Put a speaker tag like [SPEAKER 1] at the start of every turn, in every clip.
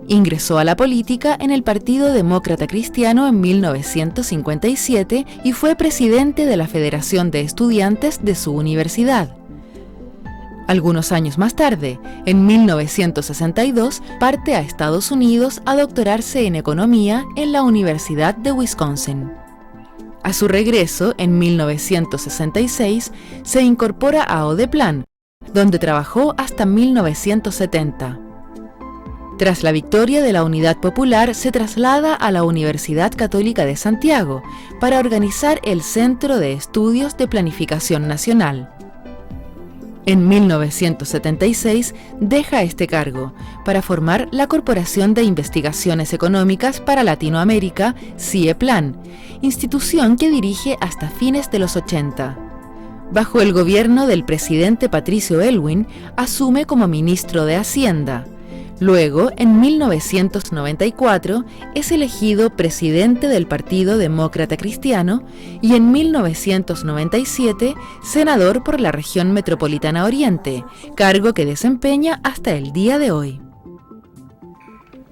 [SPEAKER 1] Ingresó a la política en el Partido Demócrata Cristiano en 1957 y fue presidente de la Federación de Estudiantes de su universidad. Algunos años más tarde, en 1962, parte a Estados Unidos a doctorarse en Economía en la Universidad de Wisconsin. A su regreso, en 1966, se incorpora a Odeplan, donde trabajó hasta 1970. Tras la victoria de la Unidad Popular, se traslada a la Universidad Católica de Santiago para organizar el Centro de Estudios de Planificación Nacional. En 1976 deja este cargo para formar la Corporación de Investigaciones Económicas para Latinoamérica, CIEPLAN, institución que dirige hasta fines de los 80. Bajo el gobierno del presidente Patricio Aylwin, asume como ministro de Hacienda. Luego, en 1994, es elegido presidente del Partido Demócrata Cristiano y en 1997, senador por la región metropolitana Oriente, cargo que desempeña hasta el día de hoy.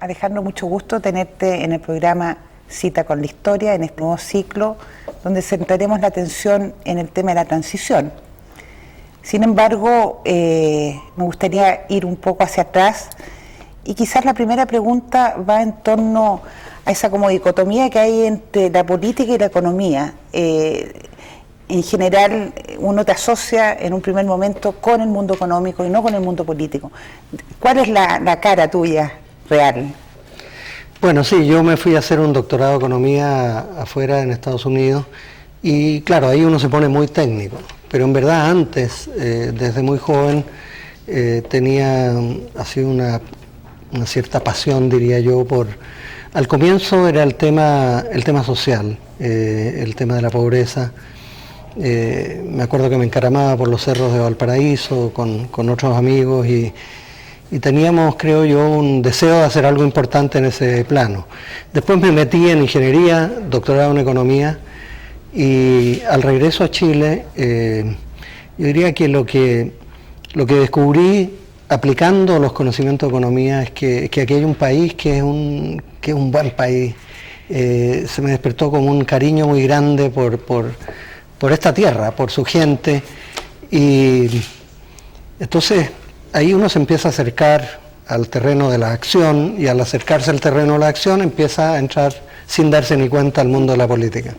[SPEAKER 2] Alejandro, mucho gusto tenerte en el programa Cita con la Historia, en este nuevo ciclo, donde centraremos la atención en el tema de la transición. Sin embargo, me gustaría ir un poco hacia atrás. Y quizás la primera pregunta va en torno a esa como dicotomía que hay entre la política y la economía. En general, uno te asocia en un primer momento con el mundo económico y no con el mundo político. ¿Cuál es la cara tuya real?
[SPEAKER 3] Bueno, sí, yo me fui a hacer un doctorado de economía afuera en Estados Unidos y claro, ahí uno se pone muy técnico, pero en verdad antes, desde muy joven, tenía así una cierta pasión, diría yo, al comienzo era el tema social, el tema de la pobreza. Me acuerdo que me encaramaba por los cerros de Valparaíso con otros amigos y teníamos, creo yo, un deseo de hacer algo importante en ese plano. Después me metí en ingeniería, doctorado en economía, y al regreso a Chile, yo diría que lo que descubrí aplicando los conocimientos de economía es que aquí hay un país que es un buen país. Se me despertó como un cariño muy grande por esta tierra, por su gente, y entonces ahí uno se empieza a acercar al terreno de la acción, y al acercarse al terreno de la acción empieza a entrar sin darse ni cuenta al mundo de la política.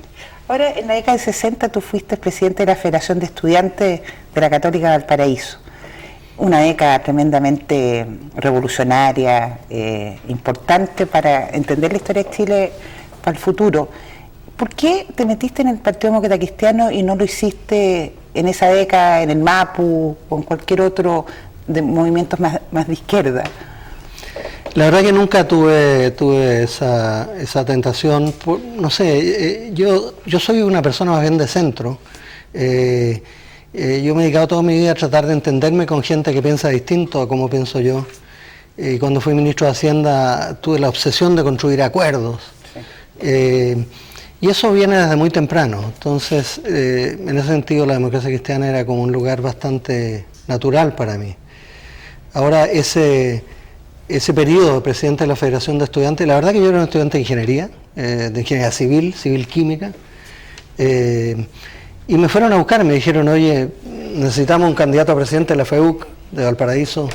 [SPEAKER 2] Ahora, en la década de 60 tú fuiste presidente de la Federación de Estudiantes de la Católica de Valparaíso. Una década tremendamente revolucionaria, importante para entender la historia de Chile para el futuro. ¿Por qué te metiste en el Partido Demócrata Cristiano y no lo hiciste en esa década en el MAPU o en cualquier otro de movimientos más de izquierda?
[SPEAKER 3] La verdad que nunca tuve esa tentación. No sé, yo soy una persona más bien de centro. Yo me he dedicado toda mi vida a tratar de entenderme con gente que piensa distinto a como pienso yo. Y cuando fui ministro de Hacienda tuve la obsesión de construir acuerdos. Sí. Y eso viene desde muy temprano. Entonces, en ese sentido, la democracia cristiana era como un lugar bastante natural para mí. Ahora, ese periodo de presidente de la Federación de Estudiantes, la verdad que yo era un estudiante de ingeniería civil química. Y me fueron a buscar, me dijeron, oye, necesitamos un candidato a presidente de la FEUC de Valparaíso.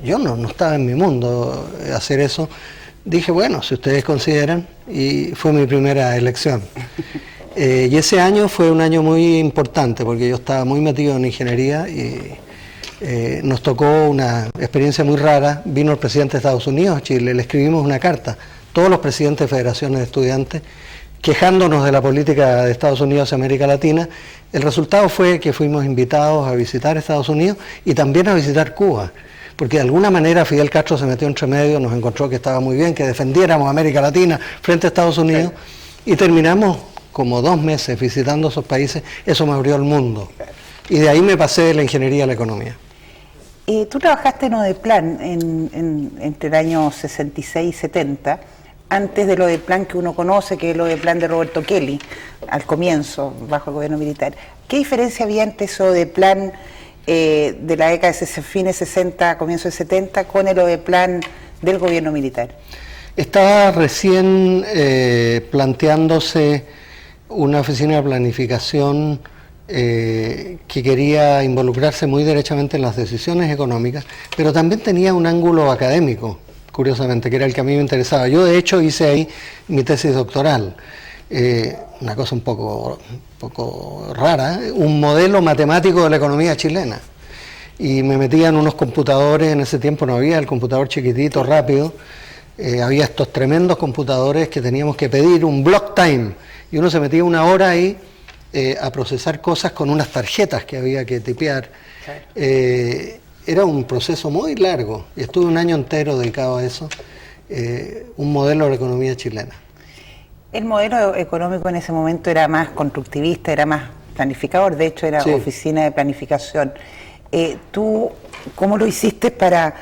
[SPEAKER 3] Yo no estaba en mi mundo hacer eso. Dije, bueno, si ustedes consideran, y fue mi primera elección. Y ese año fue un año muy importante, porque yo estaba muy metido en ingeniería y nos tocó una experiencia muy rara. Vino el presidente de Estados Unidos a Chile, le escribimos una carta, todos los presidentes de federaciones de estudiantes, quejándonos de la política de Estados Unidos y América Latina. El resultado fue que fuimos invitados a visitar Estados Unidos y también a visitar Cuba, porque de alguna manera Fidel Castro se metió entre medio, nos encontró que estaba muy bien que defendiéramos a América Latina frente a Estados Unidos, y terminamos como 2 meses visitando esos países. Eso me abrió el mundo, y de ahí me pasé de la ingeniería a la economía.
[SPEAKER 2] Tú trabajaste en Odeplan entre el año 66 y 70, antes de lo del plan que uno conoce, que es lo del plan de Roberto Kelly, al comienzo, bajo el gobierno militar. ¿Qué diferencia había entre eso de plan de la década de fines 60, comienzo de 70, con el plan del gobierno militar?
[SPEAKER 3] Estaba recién planteándose una oficina de planificación que quería involucrarse muy derechamente en las decisiones económicas, pero también tenía un ángulo académico, curiosamente, que era el que a mí me interesaba. Yo, de hecho, hice ahí mi tesis doctoral, una cosa un poco rara, un modelo matemático de la economía chilena. Y me metía en unos computadores, en ese tiempo no había el computador chiquitito, rápido, había estos tremendos computadores que teníamos que pedir un block time, y uno se metía una hora ahí a procesar cosas con unas tarjetas que había que tipear. Era un proceso muy largo, y estuve un año entero dedicado a eso, un modelo de la economía chilena.
[SPEAKER 2] El modelo económico en ese momento era más constructivista, era más planificador, de hecho era oficina de planificación. ¿Tú cómo lo hiciste para,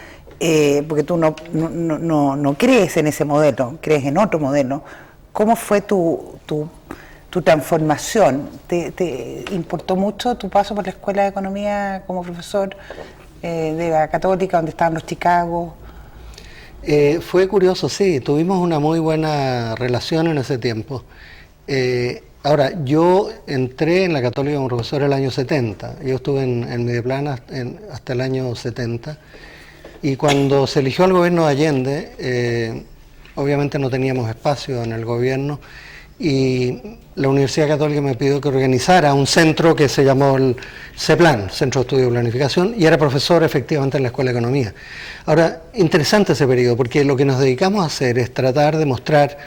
[SPEAKER 2] porque tú no crees en ese modelo, crees en otro modelo, ¿cómo fue tu transformación? ¿Te importó mucho tu paso por la Escuela de Economía como profesor de la Católica, donde estaban los Chicago?
[SPEAKER 3] Fue curioso, sí, tuvimos una muy buena relación en ese tiempo. Ahora, yo entré en la Católica como profesor el año 70, yo estuve en Mideplan hasta el año 70, y cuando se eligió el gobierno de Allende, obviamente no teníamos espacio en el gobierno, y la Universidad Católica me pidió que organizara un centro que se llamó el CEPLAN, Centro de Estudio de Planificación, y era profesor efectivamente en la Escuela de Economía. Ahora, interesante ese periodo, porque lo que nos dedicamos a hacer es tratar de mostrar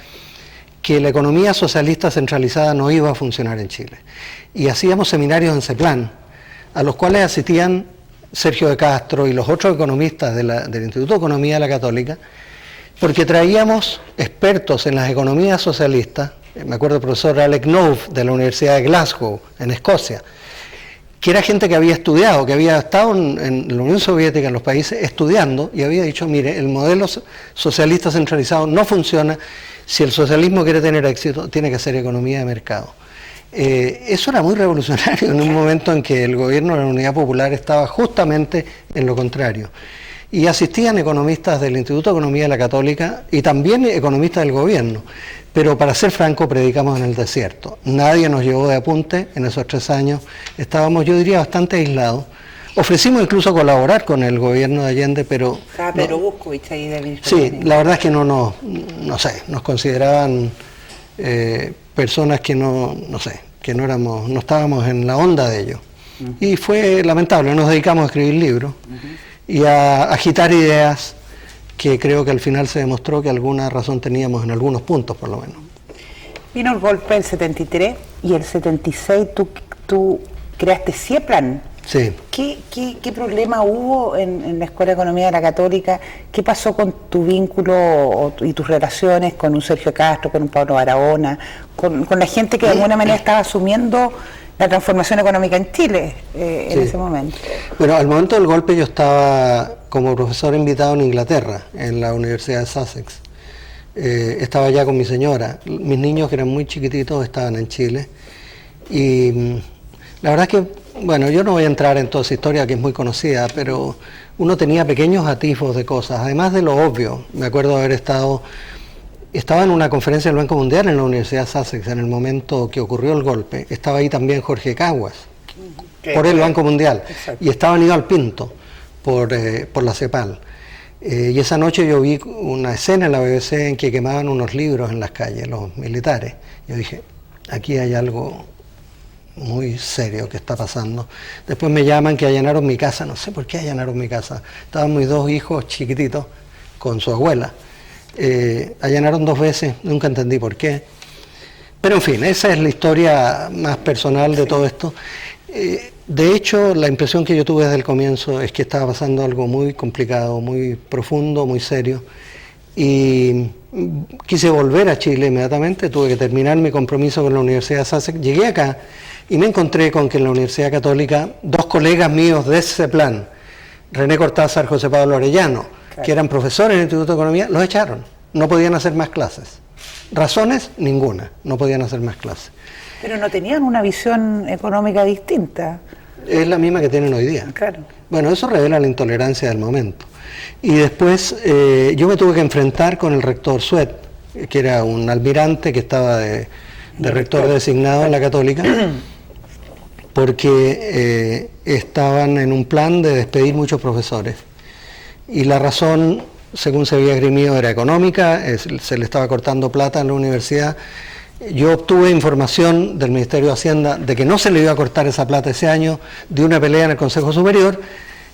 [SPEAKER 3] que la economía socialista centralizada no iba a funcionar en Chile. Y hacíamos seminarios en CEPLAN, a los cuales asistían Sergio de Castro y los otros economistas del Instituto de Economía de la Católica, porque traíamos expertos en las economías socialistas. Me acuerdo del profesor Alec Knopf de la Universidad de Glasgow, en Escocia, que era gente que había estudiado, que había estado en la Unión Soviética, en los países, estudiando, y había dicho, mire, el modelo socialista centralizado no funciona. Si el socialismo quiere tener éxito, tiene que ser economía de mercado. Eso era muy revolucionario en un momento en que el gobierno de la Unidad Popular estaba justamente en lo contrario. Y asistían economistas del Instituto de Economía de la Católica y también economistas del gobierno. Pero para ser franco, predicamos en el desierto. Nadie nos llevó de apunte en esos 3 años. Estábamos, yo diría, bastante aislados. Ofrecimos incluso colaborar con el gobierno de Allende, pero...
[SPEAKER 2] Estaba Pedro Buscovich ahí de ministro.
[SPEAKER 3] Sí, la verdad es que no sé, nos consideraban personas que no estábamos en la onda de ello. Y fue lamentable, nos dedicamos a escribir libros y a agitar ideas que creo que al final se demostró que alguna razón teníamos en algunos puntos, por lo menos.
[SPEAKER 2] Vino el golpe del 73 y el 76 tú creaste CIEPLAN.
[SPEAKER 3] Sí.
[SPEAKER 2] ¿Qué problema hubo en la Escuela de Economía de la Católica? ¿Qué pasó con tu vínculo y tus relaciones con un Sergio Castro, con un Pablo Barahona, con la gente que de alguna manera estaba asumiendo la transformación económica en Chile en ese momento?
[SPEAKER 3] Bueno, al momento del golpe yo estaba como profesor invitado en Inglaterra, en la Universidad de Sussex. Estaba allá con mi señora. Mis niños, que eran muy chiquititos, estaban en Chile. Y la verdad es que, bueno, yo no voy a entrar en toda esa historia que es muy conocida, pero uno tenía pequeños atisbos de cosas, además de lo obvio. Me acuerdo de haber estaba en una conferencia del Banco Mundial en la Universidad de Sussex en el momento que ocurrió el golpe. Estaba ahí también Jorge Caguas, por el Banco Mundial. Exacto. Y estaba Aníbal Pinto, por la CEPAL. Y esa noche yo vi una escena en la BBC en que quemaban unos libros en las calles, los militares. Yo dije, aquí hay algo muy serio que está pasando. Después me llaman que allanaron mi casa, no sé por qué allanaron mi casa. Estaban mis 2 hijos chiquititos con su abuela. Allanaron 2 veces, nunca entendí por qué. Pero en fin, esa es la historia más personal de todo esto. De hecho, la impresión que yo tuve desde el comienzo es que estaba pasando algo muy complicado, muy profundo, muy serio. Y quise volver a Chile inmediatamente, tuve que terminar mi compromiso con la Universidad de Sussex. Llegué acá y me encontré con que en la Universidad Católica 2 colegas míos de ese plan, René Cortázar, José Pablo Arellano, que eran profesores en el Instituto de Economía, los echaron. No podían hacer más clases. Razones, ninguna. No podían hacer más clases.
[SPEAKER 2] Pero no tenían una visión económica distinta.
[SPEAKER 3] es la misma que tienen hoy día.
[SPEAKER 2] Claro.
[SPEAKER 3] Bueno, eso revela la intolerancia del momento. Y después yo me tuve que enfrentar con el rector Suet, que era un almirante que estaba de rector designado en la Católica, porque estaban en un plan de despedir muchos profesores. Y la razón, según se había esgrimido, era económica, se le estaba cortando plata en la universidad. Yo obtuve información del Ministerio de Hacienda de que no se le iba a cortar esa plata ese año, de una pelea en el Consejo Superior,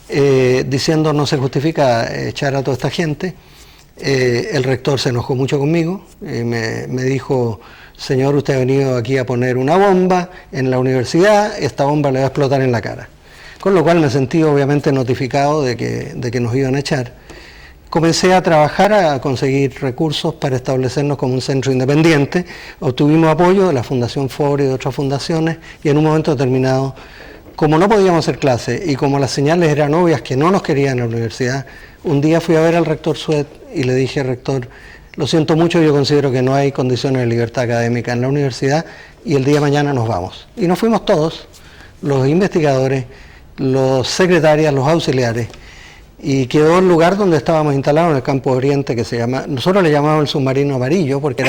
[SPEAKER 3] diciendo no se justifica echar a toda esta gente. El rector se enojó mucho conmigo, me dijo: señor, usted ha venido aquí a poner una bomba en la universidad, esta bomba le va a explotar en la cara. Con lo cual me sentí obviamente notificado de que nos iban a echar. Comencé a trabajar, a conseguir recursos para establecernos como un centro independiente. Obtuvimos apoyo de la Fundación Ford y de otras fundaciones, y en un momento determinado, como no podíamos hacer clase y como las señales eran obvias que no nos querían en la universidad, un día fui a ver al rector Suet y le dije: rector, lo siento mucho, yo considero que no hay condiciones de libertad académica en la universidad y el día de mañana nos vamos. Y nos fuimos todos, los investigadores, los secretarias, los auxiliares, y quedó el lugar donde estábamos instalados, en el Campo Oriente, que se llama, nosotros le llamábamos el Submarino Amarillo, porque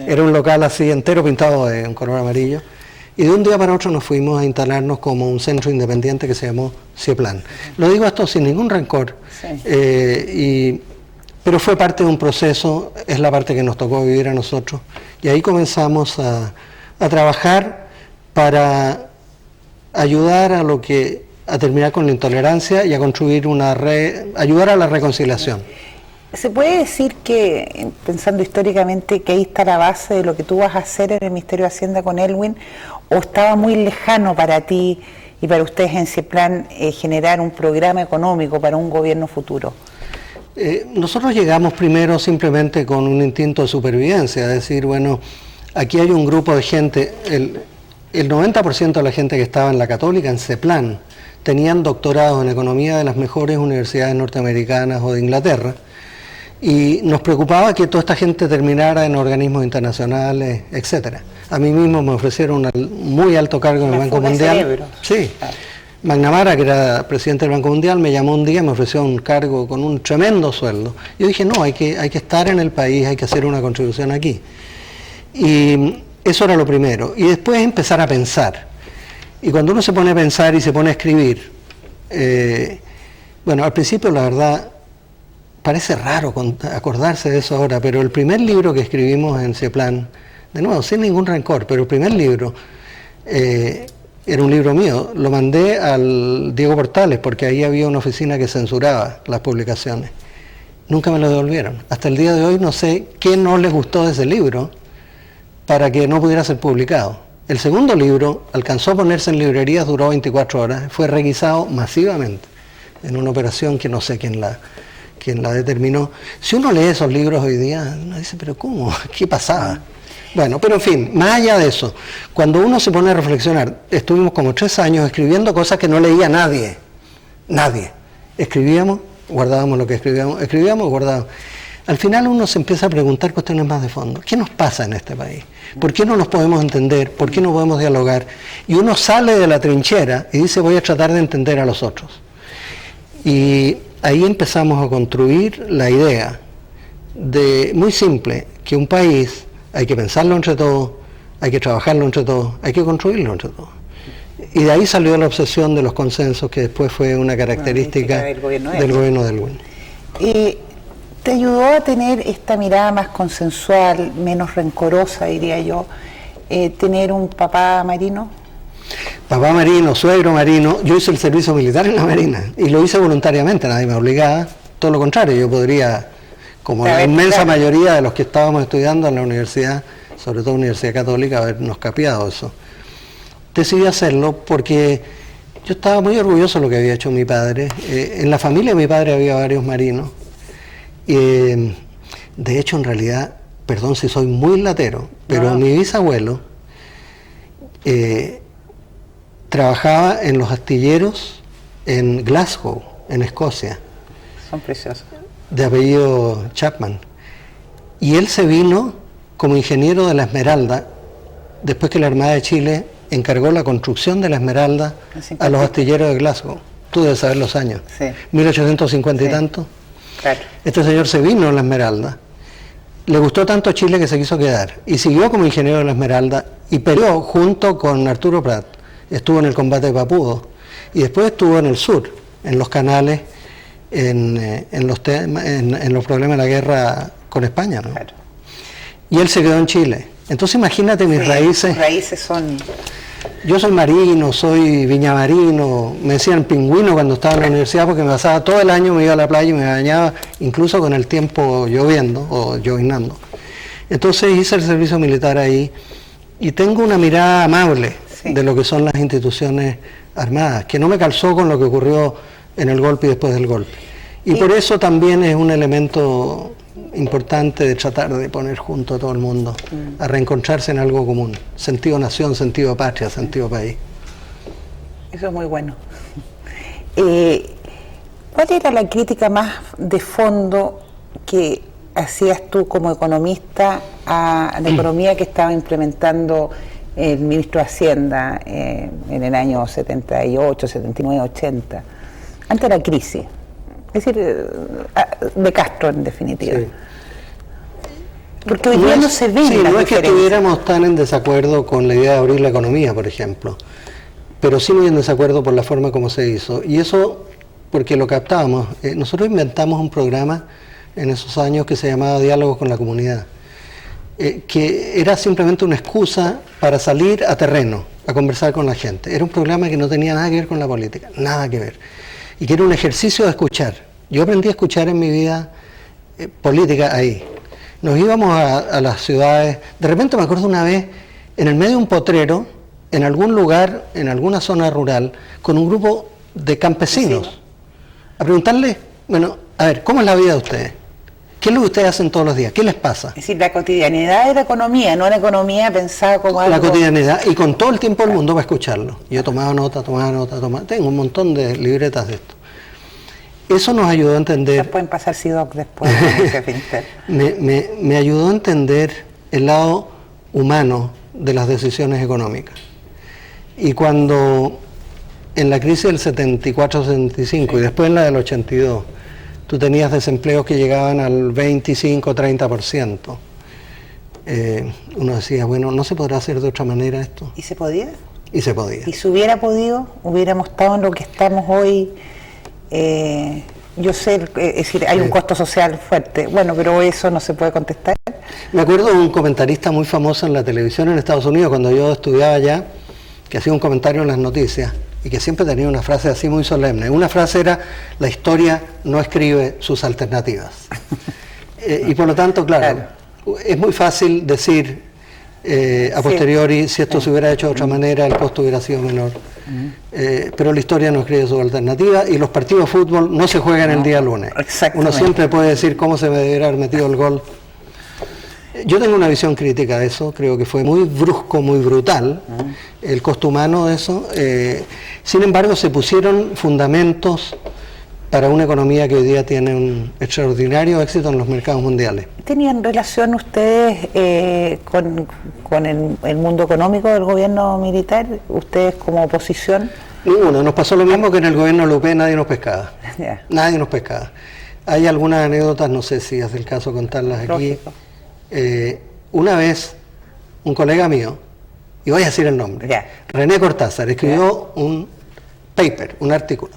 [SPEAKER 3] era un local así entero pintado de un color amarillo, y de un día para otro nos fuimos a instalarnos como un centro independiente que se llamó CIEPLAN. Lo digo esto sin ningún rencor, sí. Pero fue parte de un proceso, es la parte que nos tocó vivir a nosotros, y ahí comenzamos a trabajar para ayudar a terminar con la intolerancia y a construir ayudar a la reconciliación.
[SPEAKER 2] ¿Se puede decir que, pensando históricamente, que ahí está la base de lo que tú vas a hacer en el Ministerio de Hacienda con Elwin, o estaba muy lejano para ti y para ustedes en CIEPLAN generar un programa económico para un gobierno futuro?
[SPEAKER 3] Nosotros llegamos primero simplemente con un instinto de supervivencia, es decir, bueno, aquí hay un grupo de gente, el 90% de la gente que estaba en la Católica, en CIEPLAN, tenían doctorados en economía de las mejores universidades norteamericanas o de Inglaterra, y nos preocupaba que toda esta gente terminara en organismos internacionales, etcétera. A mí mismo me ofrecieron un muy alto cargo en el Banco Mundial. Sí. McNamara, que era presidente del Banco Mundial, me llamó un día y me ofreció un cargo con un tremendo sueldo. Yo dije: no, hay que estar en el país, hay que hacer una contribución aquí. Y eso era lo primero. Y después empezar a pensar. Y cuando uno se pone a pensar y se pone a escribir, bueno, al principio la verdad parece raro acordarse de eso ahora, pero el primer libro que escribimos en CIEPLAN, de nuevo, sin ningún rencor, pero el primer libro era un libro mío, lo mandé al Diego Portales, porque ahí había una oficina que censuraba las publicaciones. Nunca me lo devolvieron. Hasta el día de hoy no sé qué no les gustó de ese libro para que no pudiera ser publicado. El segundo libro alcanzó a ponerse en librerías, duró 24 horas, fue requisado masivamente en una operación que no sé quién la determinó. Si uno lee esos libros hoy día, uno dice: ¿pero cómo? ¿Qué pasaba? Bueno, pero en fin, más allá de eso, cuando uno se pone a reflexionar, estuvimos como 3 años escribiendo cosas que no leía nadie. Escribíamos, guardábamos lo que escribíamos, guardábamos. Al final uno se empieza a preguntar cuestiones más de fondo. ¿Qué nos pasa en este país? ¿Por qué no nos podemos entender? ¿Por qué no podemos dialogar? Y uno sale de la trinchera y dice: voy a tratar de entender a los otros. Y ahí empezamos a construir la idea muy simple, que un país hay que pensarlo entre todos, hay que trabajarlo entre todos, hay que construirlo entre todos. Y de ahí salió la obsesión de los consensos, que después fue una característica del gobierno de Elwin.
[SPEAKER 2] ¿Te ayudó a tener esta mirada más consensual, menos rencorosa, diría yo, tener un papá marino?
[SPEAKER 3] Papá marino, suegro marino. Yo hice el servicio militar en la Marina y lo hice voluntariamente, nadie me obligaba. Todo lo contrario, yo podría, como la inmensa mayoría de los que estábamos estudiando en la universidad, sobre todo Universidad Católica, habernos capeado eso. Decidí hacerlo porque yo estaba muy orgulloso de lo que había hecho mi padre. En la familia de mi padre había varios marinos. De hecho, en realidad, perdón si soy muy latero, pero mi bisabuelo trabajaba en los astilleros en Glasgow, en Escocia.
[SPEAKER 2] Son preciosos.
[SPEAKER 3] De apellido Chapman. Y él se vino como ingeniero de la Esmeralda después que la Armada de Chile encargó la construcción de la Esmeralda a los astilleros de Glasgow. Tú debes saber los años.
[SPEAKER 2] Sí.
[SPEAKER 3] 1850 y tanto.
[SPEAKER 2] Claro.
[SPEAKER 3] Este señor se vino a la Esmeralda. Le gustó tanto Chile que se quiso quedar. Y siguió como ingeniero de la Esmeralda y peleó junto con Arturo Prat. Estuvo en el combate de Papudo. Y después estuvo en el sur, en los canales, en los problemas de la guerra con España, ¿no?
[SPEAKER 2] Claro.
[SPEAKER 3] Y él se quedó en Chile. Entonces imagínate mis raíces.
[SPEAKER 2] Tus raíces son...
[SPEAKER 3] Yo soy marino, soy viñamarino, me decían pingüino cuando estaba en la universidad porque me pasaba todo el año, me iba a la playa y me bañaba, incluso con el tiempo lloviendo o llovinando. Entonces hice el servicio militar ahí y tengo una mirada amable de lo que son las instituciones armadas, que no me calzó con lo que ocurrió en el golpe y después del golpe. Y por eso también es un elemento importante de tratar de poner junto a todo el mundo, a reencontrarse en algo común, sentido nación, sentido patria, sentido país.
[SPEAKER 2] Eso es muy bueno. ¿Cuál era la crítica más de fondo que hacías tú como economista a la economía que estaba implementando el ministro de Hacienda en el año 78, 79, 80, antes de la crisis? Es decir, de Castro en definitiva. Sí. Porque hoy día no se ve.
[SPEAKER 3] Sí, no es que estuviéramos tan en desacuerdo con la idea de abrir la economía, por ejemplo, pero sí muy en desacuerdo por la forma como se hizo. Y eso porque lo captábamos. Nosotros inventamos un programa en esos años que se llamaba Diálogos con la Comunidad, que era simplemente una excusa para salir a terreno, a conversar con la gente. Era un programa que no tenía nada que ver con la política, nada que ver. Y que era un ejercicio de escuchar. Yo aprendí a escuchar en mi vida política ahí. Nos íbamos a las ciudades, de repente me acuerdo una vez, en el medio de un potrero, en algún lugar, en alguna zona rural, con un grupo de campesinos, a preguntarles, bueno, a ver, ¿cómo es la vida de ustedes? ¿Qué es lo que ustedes hacen todos los días? ¿Qué les pasa?
[SPEAKER 2] Es decir, la cotidianidad de la economía, no la economía pensada como algo...
[SPEAKER 3] La cotidianidad, y con todo el tiempo del mundo para escucharlo. Yo tomaba nota, tengo un montón de libretas de esto. Eso nos ayudó a entender...
[SPEAKER 2] Nos pueden pasar SIDOC después.
[SPEAKER 3] me ayudó a entender el lado humano de las decisiones económicas. Y cuando en la crisis del 74-75 y después en la del 82, tú tenías desempleos que llegaban al 25-30%, uno decía, bueno, ¿no se podrá hacer de otra manera esto?
[SPEAKER 2] ¿Y se podía?
[SPEAKER 3] Y se podía.
[SPEAKER 2] ¿Y si hubiera podido, hubiéramos estado en lo que estamos hoy? Yo sé, es decir, hay un costo social fuerte, bueno, pero eso no se puede contestar.
[SPEAKER 3] Me acuerdo de un comentarista muy famoso en la televisión en Estados Unidos cuando yo estudiaba allá, que hacía un comentario en las noticias y que siempre tenía una frase así muy solemne. Una frase era, la historia no escribe sus alternativas. Y por lo tanto, claro, es muy fácil decir a posteriori, si esto se hubiera hecho de otra manera, el costo hubiera sido menor. Pero la historia no escribe sus alternativas y los partidos de fútbol no se juegan el día lunes. Uno siempre puede decir cómo se me debería haber metido el gol. Yo tengo una visión crítica de eso, creo que fue muy brusco, muy brutal, el costo humano de eso. Sin embargo, se pusieron fundamentos para una economía que hoy día tiene un extraordinario éxito en los mercados mundiales.
[SPEAKER 2] ¿Tenían relación ustedes con el mundo económico del gobierno militar? ¿Ustedes como oposición?
[SPEAKER 3] Ninguno, nos pasó lo mismo que en el gobierno Lupe, nadie nos pescaba. Nadie nos pescaba. Hay algunas anécdotas, no sé si es del caso contarlas aquí.
[SPEAKER 2] Lógico.
[SPEAKER 3] Una vez, un colega mío, y voy a decir el nombre, René Cortázar, escribió un paper, un artículo,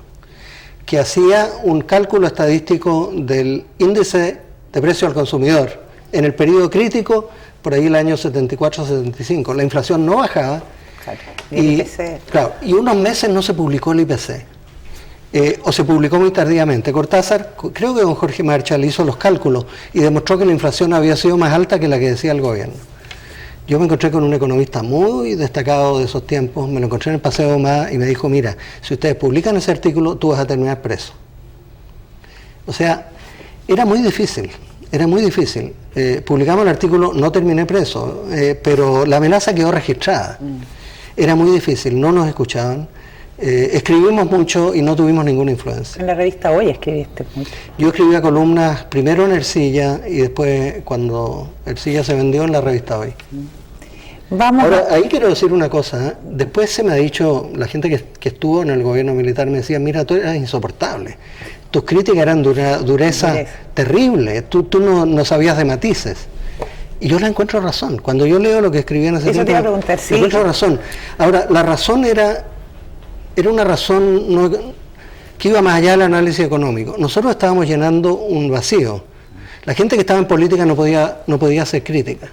[SPEAKER 3] que hacía un cálculo estadístico del índice de precio al consumidor en el periodo crítico, por ahí el año 74-75. La inflación no bajaba, y unos meses no se publicó el IPC. O se publicó muy tardíamente. Cortázar, creo que don Jorge Marchal hizo los cálculos y demostró que la inflación había sido más alta que la que decía el gobierno. Yo me encontré con un economista muy destacado de esos tiempos, me lo encontré en el Paseo Ahumada y me dijo, mira, si ustedes publican ese artículo, tú vas a terminar preso. O sea, era muy difícil, publicamos el artículo, no terminé preso, pero la amenaza quedó registrada. Era muy difícil, no nos escuchaban. Escribimos mucho y no tuvimos ninguna influencia.
[SPEAKER 2] En la revista Hoy escribiste mucho.
[SPEAKER 3] Yo escribía columnas primero en Ercilla y después, cuando Ercilla se vendió, en la revista Hoy. Ahora, ahí quiero decir una cosa, ¿eh? Después se me ha dicho, la gente que estuvo en el gobierno militar me decía, mira, tú eras insoportable, tus críticas eran dureza terrible, tú no sabías de matices. Y yo le encuentro razón. Cuando yo leo lo que escribí en ese tiempo, le encuentro razón. Ahora, la razón era una razón que iba más allá del análisis económico. Nosotros estábamos llenando un vacío. La gente que estaba en política no podía hacer crítica.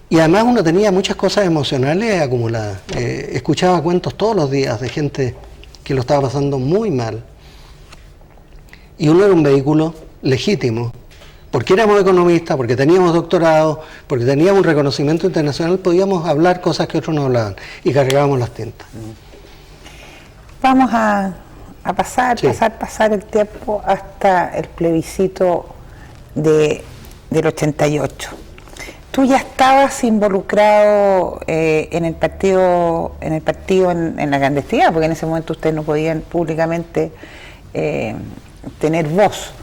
[SPEAKER 3] Y además uno tenía muchas cosas emocionales acumuladas. Escuchaba cuentos todos los días de gente que lo estaba pasando muy mal. Y uno era un vehículo legítimo. Porque éramos economistas, porque teníamos doctorado, porque teníamos un reconocimiento internacional, podíamos hablar cosas que otros no hablaban y cargábamos las tintas.
[SPEAKER 2] Vamos a pasar el tiempo hasta el plebiscito del 88. Tú ya estabas involucrado en el partido en la clandestinidad, porque en ese momento ustedes no podían públicamente tener voz.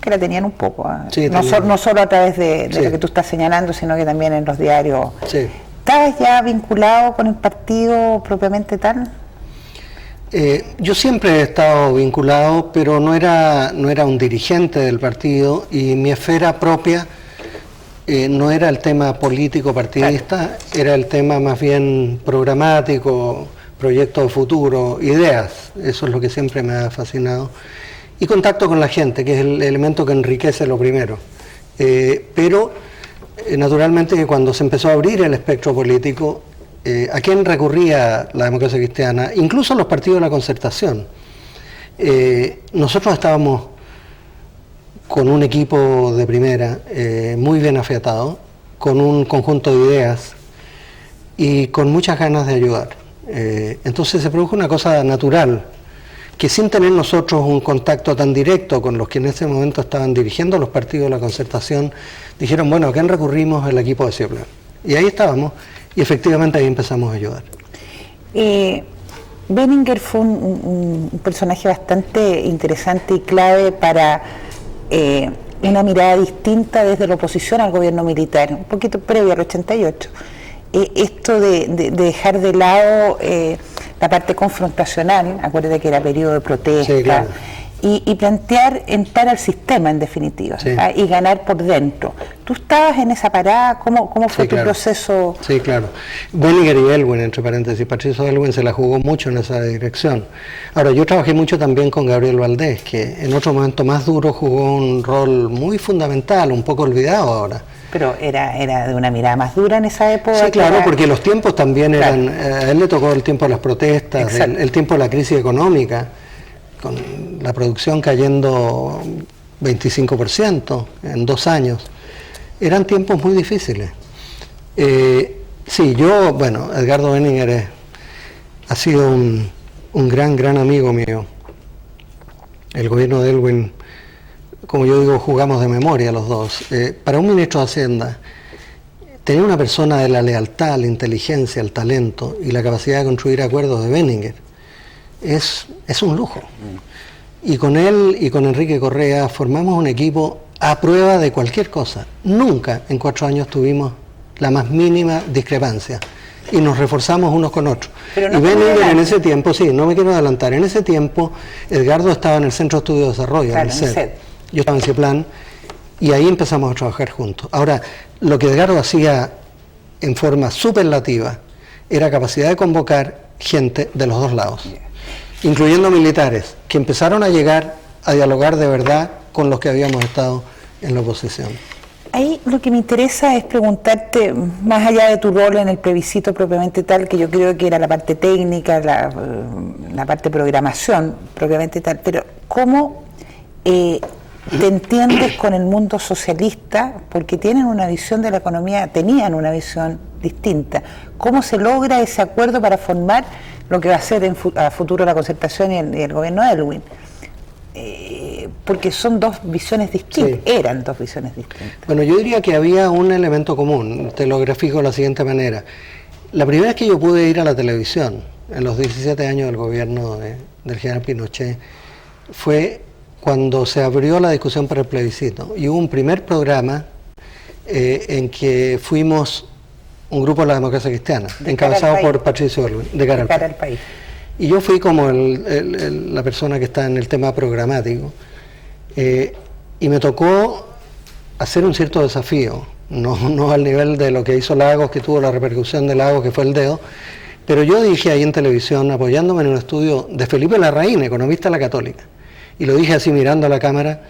[SPEAKER 2] Que la tenían un poco, sí, no solo a través de lo que tú estás señalando, sino que también en los diarios.
[SPEAKER 3] Sí.
[SPEAKER 2] ¿Estabas ya vinculado con el partido propiamente tal?
[SPEAKER 3] Yo siempre he estado vinculado, pero no era un dirigente del partido, y mi esfera propia no era el tema político partidista, era el tema más bien programático, proyectos de futuro, ideas. Eso es lo que siempre me ha fascinado. Y contacto con la gente, que es el elemento que enriquece lo primero. Pero naturalmente que cuando se empezó a abrir el espectro político, ¿a quién recurría la democracia cristiana? Incluso los partidos de la Concertación. Nosotros estábamos con un equipo de primera, muy bien afiatado, con un conjunto de ideas y con muchas ganas de ayudar. Entonces se produjo una cosa natural, que sin tener nosotros un contacto tan directo con los que en ese momento estaban dirigiendo los partidos de la Concertación, dijeron, bueno, ¿a quién recurrimos? El equipo de Cioplan. Y ahí estábamos, y efectivamente ahí empezamos a ayudar.
[SPEAKER 2] Benninger fue un personaje bastante interesante y clave para una mirada distinta desde la oposición al gobierno militar, un poquito previo al 88. Esto de dejar de lado la parte confrontacional, acuérdate que era periodo de protesta,
[SPEAKER 3] sí, claro.
[SPEAKER 2] y plantear entrar al sistema en definitiva,
[SPEAKER 3] sí.
[SPEAKER 2] Y ganar por dentro. ¿Tú estabas en esa parada? ¿Cómo fue tu proceso?
[SPEAKER 3] Sí, claro. Benninger y Aylwin, entre paréntesis, Patricio Aylwin se la jugó mucho en esa dirección. Ahora, yo trabajé mucho también con Gabriel Valdés, que en otro momento más duro jugó un rol muy fundamental, un poco olvidado ahora.
[SPEAKER 2] Pero era de una mirada más dura en esa época.
[SPEAKER 3] Sí, claro, porque los tiempos también eran, a él le tocó el tiempo de las protestas, el tiempo de la crisis económica, con la producción cayendo 25% en 2 años. Eran tiempos muy difíciles. Sí, Edgardo Benninger ha sido un gran amigo mío. El gobierno de Aylwin, como yo digo, jugamos de memoria los dos. Para un ministro de Hacienda, tener una persona de la lealtad, la inteligencia, el talento y la capacidad de construir acuerdos de Benninger es un lujo. Y con él y con Enrique Correa formamos un equipo a prueba de cualquier cosa. Nunca en 4 años tuvimos la más mínima discrepancia y nos reforzamos unos con otros. Y Benninger en ese tiempo, sí, no me quiero adelantar, en ese tiempo Edgardo estaba en el Centro de Estudio de Desarrollo, en el CED. Yo estaba en Cioplan y ahí empezamos a trabajar juntos. Ahora, lo que Edgardo hacía en forma superlativa era capacidad de convocar gente de los dos lados, incluyendo militares, que empezaron a llegar a dialogar de verdad con los que habíamos estado en la oposición.
[SPEAKER 2] Ahí lo que me interesa es preguntarte, más allá de tu rol en el plebiscito propiamente tal, que yo creo que era la parte técnica, la parte de programación propiamente tal, pero ¿cómo te entiendes con el mundo socialista? Porque tienen una visión de la economía, tenían una visión distinta. ¿Cómo se logra ese acuerdo para formar lo que va a ser a futuro la Concertación y el gobierno de Aylwin? Porque son dos visiones distintas, sí. Eran dos visiones distintas.
[SPEAKER 3] Bueno, yo diría que había un elemento común, te lo grafico de la siguiente manera. La primera vez que yo pude ir a la televisión, en los 17 años del gobierno del general Pinochet, fue cuando se abrió la discusión para el plebiscito. Y hubo un primer programa en que fuimos un grupo de la Democracia Cristiana,
[SPEAKER 2] De
[SPEAKER 3] encabezado
[SPEAKER 2] cara al
[SPEAKER 3] por Patricio Aylwin, de cara al país. Y yo fui como la persona que está en el tema programático, y me tocó hacer un cierto desafío, no al nivel de lo que hizo Lagos, que tuvo la repercusión de Lagos, que fue el dedo, pero yo dije ahí en televisión, apoyándome en un estudio de Felipe Larraín, economista de la Católica, y lo dije así mirando a la cámara,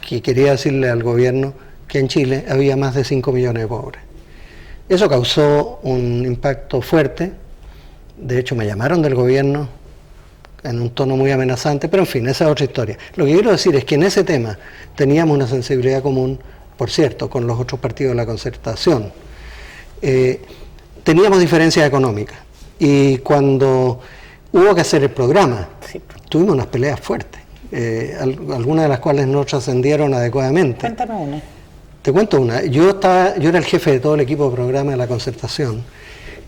[SPEAKER 3] que quería decirle al gobierno que en Chile había más de 5 millones de pobres. Eso causó un impacto fuerte. De hecho, me llamaron del gobierno en un tono muy amenazante, pero en fin, esa es otra historia. Lo que quiero decir es que en ese tema teníamos una sensibilidad común, por cierto, con los otros partidos de la Concertación. Teníamos diferencias económicas, y cuando hubo que hacer el programa, sí, tuvimos unas peleas fuertes, algunas de las cuales no trascendieron adecuadamente.
[SPEAKER 2] Cuéntame una.
[SPEAKER 3] Te cuento una. Yo era el jefe de todo el equipo de programa de la Concertación,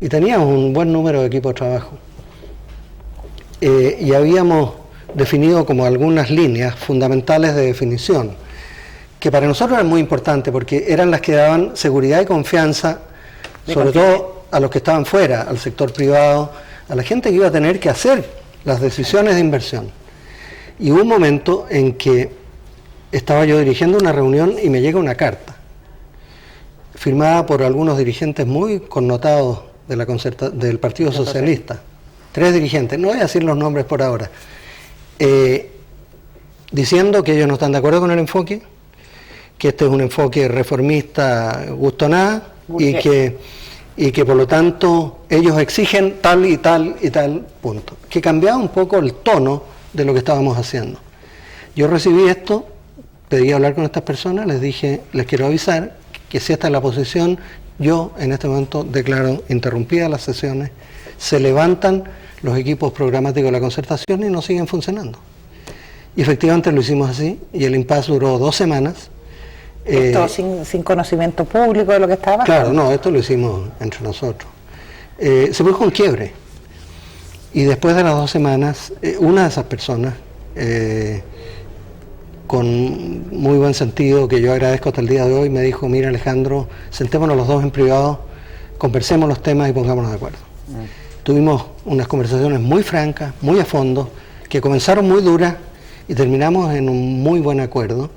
[SPEAKER 3] y teníamos un buen número de equipos de trabajo. Y habíamos definido como algunas líneas fundamentales de definición, que para nosotros eran muy importantes, porque eran las que daban seguridad y confianza, sobre todo a los que estaban fuera, al sector privado, a la gente que iba a tener que hacer las decisiones de inversión. Y hubo un momento en que estaba yo dirigiendo una reunión y me llega una carta, firmada por algunos dirigentes muy connotados de del Partido Socialista, 3 dirigentes, no voy a decir los nombres por ahora, diciendo que ellos no están de acuerdo con el enfoque, que este es un enfoque reformista gusto nada, y que por lo tanto ellos exigen tal y tal y tal punto, que cambiaba un poco el tono de lo que estábamos haciendo. Yo recibí esto, pedí hablar con estas personas, les dije, les quiero avisar que si esta es la posición, yo en este momento declaro interrumpidas las sesiones, se levantan los equipos programáticos de la Concertación y no siguen funcionando. Y efectivamente lo hicimos así, y el impasse duró 2 semanas.
[SPEAKER 2] Esto sin conocimiento público de lo que estaba pasando.
[SPEAKER 3] Claro, no, esto lo hicimos entre nosotros. Se produjo un quiebre, y después de las 2 semanas, una de esas personas, con muy buen sentido, que yo agradezco hasta el día de hoy, me dijo, mira Alejandro, sentémonos los dos en privado, conversemos los temas y pongámonos de acuerdo. Tuvimos unas conversaciones muy francas, muy a fondo, que comenzaron muy duras y terminamos en un muy buen acuerdo,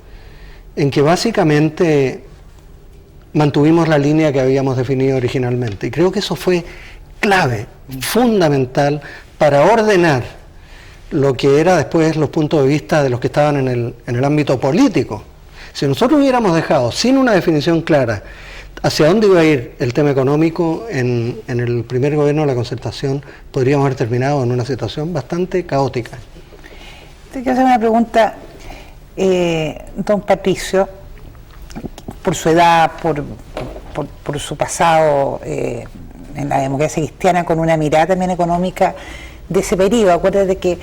[SPEAKER 3] en que básicamente mantuvimos la línea que habíamos definido originalmente. Y creo que eso fue clave, fundamental, para ordenar lo que era después los puntos de vista de los que estaban en el ámbito político. Si nosotros hubiéramos dejado sin una definición clara hacia dónde iba a ir el tema económico en el primer gobierno de la Concertación, podríamos haber terminado en una situación bastante caótica.
[SPEAKER 2] Te quiero hacer una pregunta, don Patricio, por su edad, por su pasado en la democracia cristiana, con una mirada también económica de ese periodo. Acuérdate que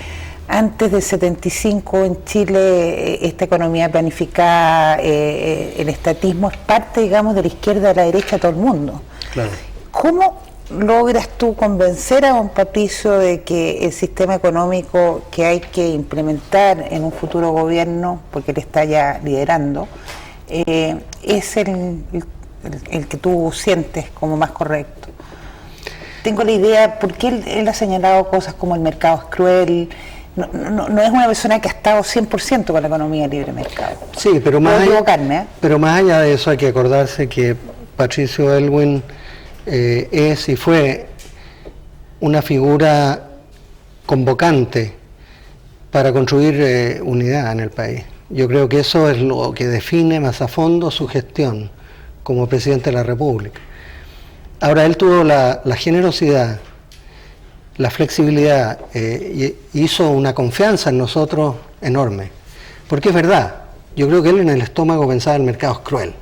[SPEAKER 2] antes del 75 en Chile esta economía planificada, el estatismo es parte, digamos, de la izquierda a la derecha de todo el mundo.
[SPEAKER 3] Claro.
[SPEAKER 2] ¿Cómo logras tú convencer a don Patricio de que el sistema económico que hay que implementar en un futuro gobierno, porque él está ya liderando, es el que tú sientes como más correcto? Tengo la idea, porque él ha señalado cosas como el mercado es cruel. No es una persona que ha estado 100% con la economía de libre mercado.
[SPEAKER 3] Sí, pero más allá de eso hay que acordarse que Patricio Aylwin es y fue una figura convocante para construir unidad en el país. Yo creo que eso es lo que define más a fondo su gestión como presidente de la República. Ahora, él tuvo la generosidad, la flexibilidad, hizo una confianza en nosotros enorme. Porque es verdad, yo creo que él en el estómago pensaba el mercado es cruel.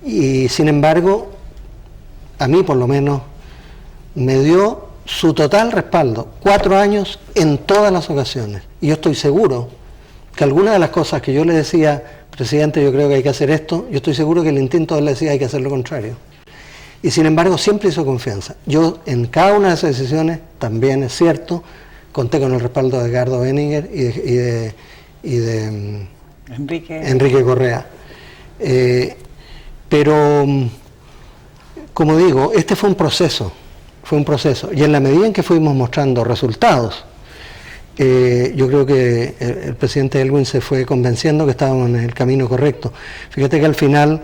[SPEAKER 3] Y sin embargo, a mí por lo menos, me dio su total respaldo, 4 años en todas las ocasiones. Y yo estoy seguro que algunas de las cosas que yo le decía, presidente, yo creo que hay que hacer esto, yo estoy seguro que el instinto de él le decía hay que hacer lo contrario. Y sin embargo siempre hizo confianza. Yo en cada una de esas decisiones, también es cierto, conté con el respaldo de Edgardo Benninger y de Enrique Correa. Pero como digo, este fue un proceso, y en la medida en que fuimos mostrando resultados, yo creo que el presidente Aylwin se fue convenciendo que estábamos en el camino correcto. Fíjate que al final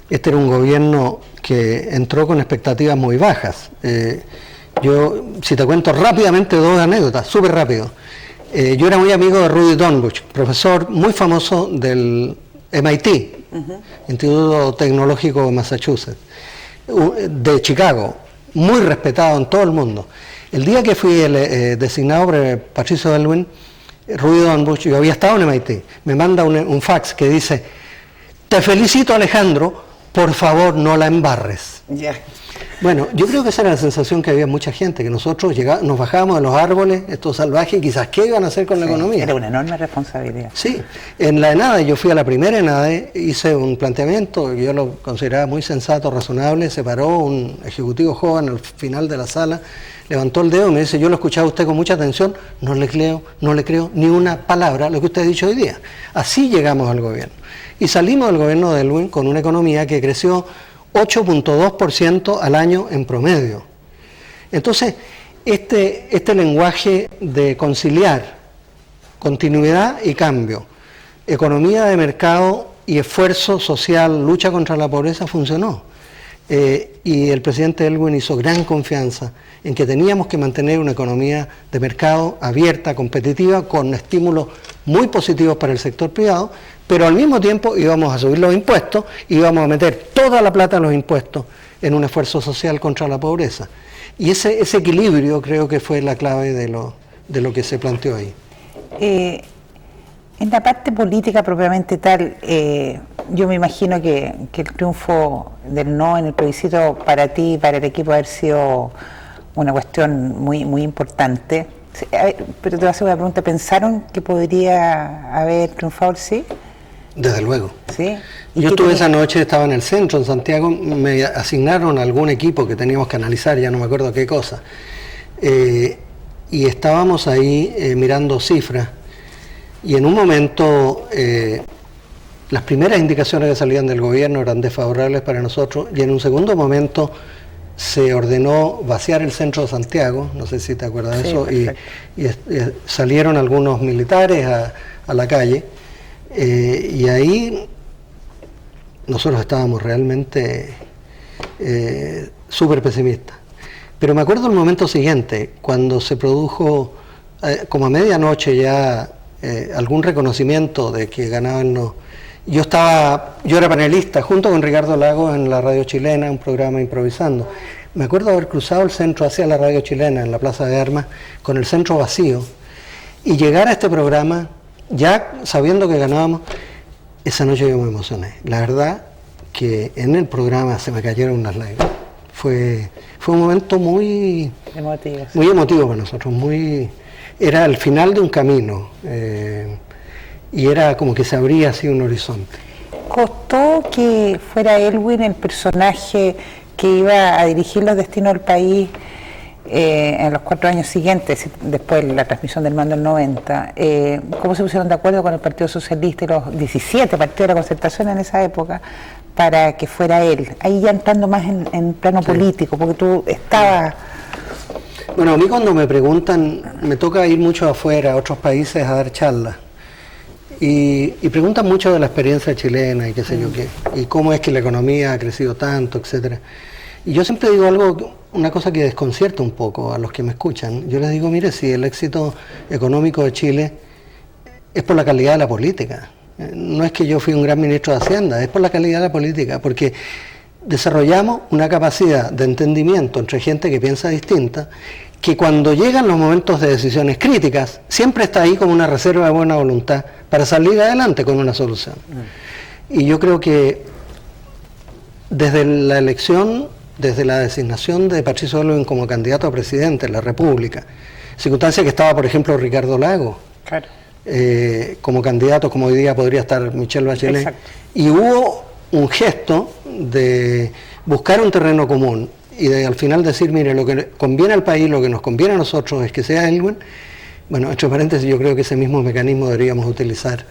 [SPEAKER 3] este era un gobierno que entró con expectativas muy bajas. Yo, si te cuento rápidamente dos anécdotas, súper rápido. Yo era muy amigo de Rudy Dornbush, profesor muy famoso del MIT, Instituto Tecnológico de Massachusetts, de Chicago, muy respetado en todo el mundo. El día que fui designado por Patricio Aylwin, Rudy Dornbush, yo había estado en MIT, me manda un fax que dice: te felicito, Alejandro, por favor no la embarres.
[SPEAKER 2] Yeah.
[SPEAKER 3] Bueno, yo creo que esa era la sensación que había mucha gente, que nosotros nos bajábamos de los árboles, estos salvajes, y quizás qué iban a hacer con la economía.
[SPEAKER 2] Era una enorme responsabilidad.
[SPEAKER 3] Sí, en la ENADE, yo fui a la primera ENADE, hice un planteamiento que yo lo consideraba muy sensato, razonable. Se paró un ejecutivo joven al final de la sala, levantó el dedo y me dice: yo lo he escuchado a usted con mucha atención, no le creo ni una palabra lo que usted ha dicho hoy día. Así llegamos al gobierno. Y salimos del gobierno de Aylwin con una economía que creció 8.2% al año en promedio. Entonces, este lenguaje de conciliar continuidad y cambio, economía de mercado y esfuerzo social, lucha contra la pobreza, funcionó. Y el presidente Aylwin hizo gran confianza en que teníamos que mantener una economía de mercado abierta, competitiva, con estímulos muy positivos para el sector privado, pero al mismo tiempo íbamos a subir los impuestos, íbamos a meter toda la plata de los impuestos en un esfuerzo social contra la pobreza. Y ese equilibrio creo que fue la clave de lo que se planteó ahí.
[SPEAKER 2] En la parte política propiamente tal, yo me imagino que el triunfo del no en el plebiscito para ti y para el equipo haber sido una cuestión muy, muy importante. Pero te voy a hacer una pregunta: ¿pensaron que podría haber triunfado el sí?
[SPEAKER 3] Desde luego.
[SPEAKER 2] ¿Sí?
[SPEAKER 3] Yo estuve esa noche, estaba en el centro, en Santiago, me asignaron algún equipo que teníamos que analizar, ya no me acuerdo qué cosa. Y estábamos ahí mirando cifras, y en un momento las primeras indicaciones que salían del gobierno eran desfavorables para nosotros, y en un segundo momento se ordenó vaciar el centro de Santiago, no sé si te acuerdas de eso, y salieron algunos militares a la calle, y ahí nosotros estábamos realmente súper pesimistas. Pero me acuerdo el momento siguiente, cuando se produjo como a medianoche ya algún reconocimiento de que ganaban los... Yo era panelista junto con Ricardo Lagos en la radio chilena, un programa improvisando. Me acuerdo haber cruzado el centro hacia la radio chilena en la Plaza de Armas, con el centro vacío, y llegar a este programa ya sabiendo que ganábamos. Esa noche yo me emocioné. La verdad que en el programa se me cayeron unas lágrimas. Fue un momento muy emotivo para nosotros, era el final de un camino, y era como que se abría así un horizonte.
[SPEAKER 2] ¿Costó que fuera Aylwin el personaje que iba a dirigir los destinos del país en los 4 años siguientes, después de la transmisión del mando del 90? ¿Cómo se pusieron de acuerdo con el Partido Socialista y los 17 partidos de la Concertación en esa época para que fuera él? Ahí ya entrando más en plano político, porque tú estabas...
[SPEAKER 3] Bueno, a mí cuando me preguntan, me toca ir mucho afuera, a otros países, a dar charlas. Y preguntan mucho de la experiencia chilena y qué sé yo qué, y cómo es que la economía ha crecido tanto, etcétera. Y yo siempre digo una cosa que desconcierta un poco a los que me escuchan. Yo les digo: mire, si el éxito económico de Chile es por la calidad de la política. No es que yo fui un gran ministro de Hacienda, es por la calidad de la política, porque desarrollamos una capacidad de entendimiento entre gente que piensa distinta, que cuando llegan los momentos de decisiones críticas, siempre está ahí como una reserva de buena voluntad para salir adelante con una solución. Y yo creo que desde la elección, desde la designación de Patricio Aylwin como candidato a presidente de la República, circunstancia que estaba, por ejemplo, Ricardo Lagos,
[SPEAKER 2] Claro.
[SPEAKER 3] Como candidato, como hoy día podría estar Michelle Bachelet.
[SPEAKER 2] Exacto.
[SPEAKER 3] Y hubo un gesto de buscar un terreno común y de al final decir: mire, lo que conviene al país, lo que nos conviene a nosotros es que sea Aylwin. Bueno, entre paréntesis, yo creo que ese mismo mecanismo deberíamos utilizar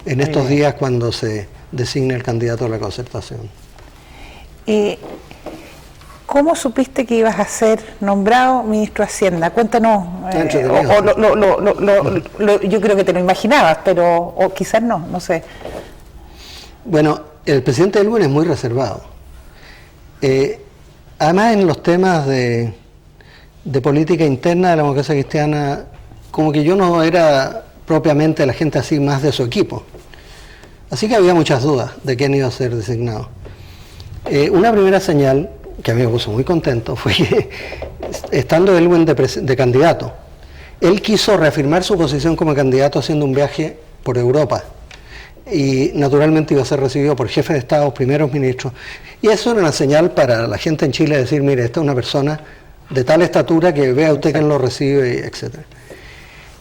[SPEAKER 3] en estos días cuando se designe el candidato a la Concertación.
[SPEAKER 2] ¿Cómo supiste que ibas a ser nombrado ministro de Hacienda? Cuéntanos. Yo creo que te lo imaginabas, pero o quizás no sé.
[SPEAKER 3] Bueno, el presidente Aylwin es muy reservado. Además, en los temas de política interna de la democracia cristiana, como que yo no era propiamente la gente así más de su equipo. Así que había muchas dudas de quién iba a ser designado. Una primera señal que a mí me puso muy contento fue que, estando Aylwin de candidato, él quiso reafirmar su posición como candidato haciendo un viaje por Europa y naturalmente iba a ser recibido por jefes de Estado, primeros ministros, y eso era una señal para la gente en Chile de decir, mire, esta es una persona de tal estatura que vea usted quién lo recibe, etc.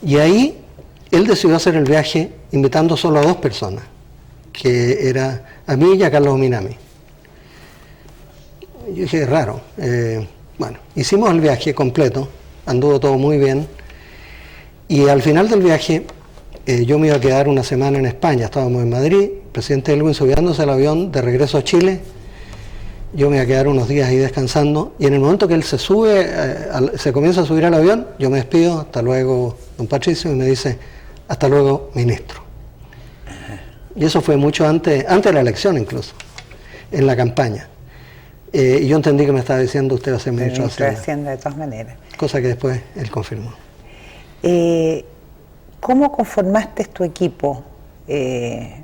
[SPEAKER 3] Y ahí él decidió hacer el viaje invitando solo a 2 personas, que era a mí y a Carlos Minami. Yo dije, raro. Bueno, hicimos el viaje completo, anduvo todo muy bien, y al final del viaje yo me iba a quedar una semana en España, estábamos en Madrid, el presidente Aylwin subiéndose al avión de regreso a Chile, yo me iba a quedar unos días ahí descansando, y en el momento que él se sube, se comienza a subir al avión, yo me despido, hasta luego don Patricio, y me dice, hasta luego ministro. Y eso fue mucho antes de la elección incluso, en la campaña. Y yo entendí que me estaba diciendo usted va a ser ministro de
[SPEAKER 2] Hacienda de todas maneras.
[SPEAKER 3] Cosa que después él confirmó.
[SPEAKER 2] ¿Cómo conformaste tu equipo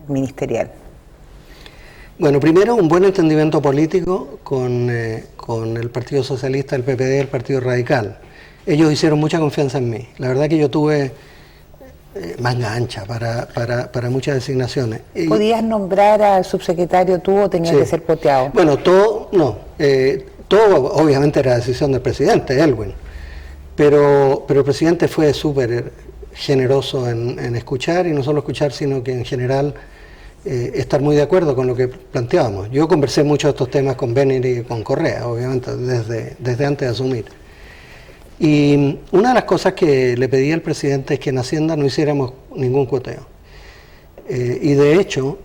[SPEAKER 2] ministerial?
[SPEAKER 3] Bueno, primero un buen entendimiento político con el Partido Socialista, el PPD, el Partido Radical. Ellos hicieron mucha confianza en mí. La verdad que yo tuve manga ancha para muchas designaciones.
[SPEAKER 2] ¿Podías nombrar al subsecretario tú o tenía que ser poteado?
[SPEAKER 3] Bueno, todo obviamente era decisión del presidente, Aylwin, pero el presidente fue súper generoso en escuchar, y no solo escuchar, sino que en general estar muy de acuerdo con lo que planteábamos. Yo conversé mucho de estos temas con Benner y con Correa, obviamente, desde antes de asumir. Y una de las cosas que le pedí al presidente es que en Hacienda no hiciéramos ningún cuoteo. Y de hecho,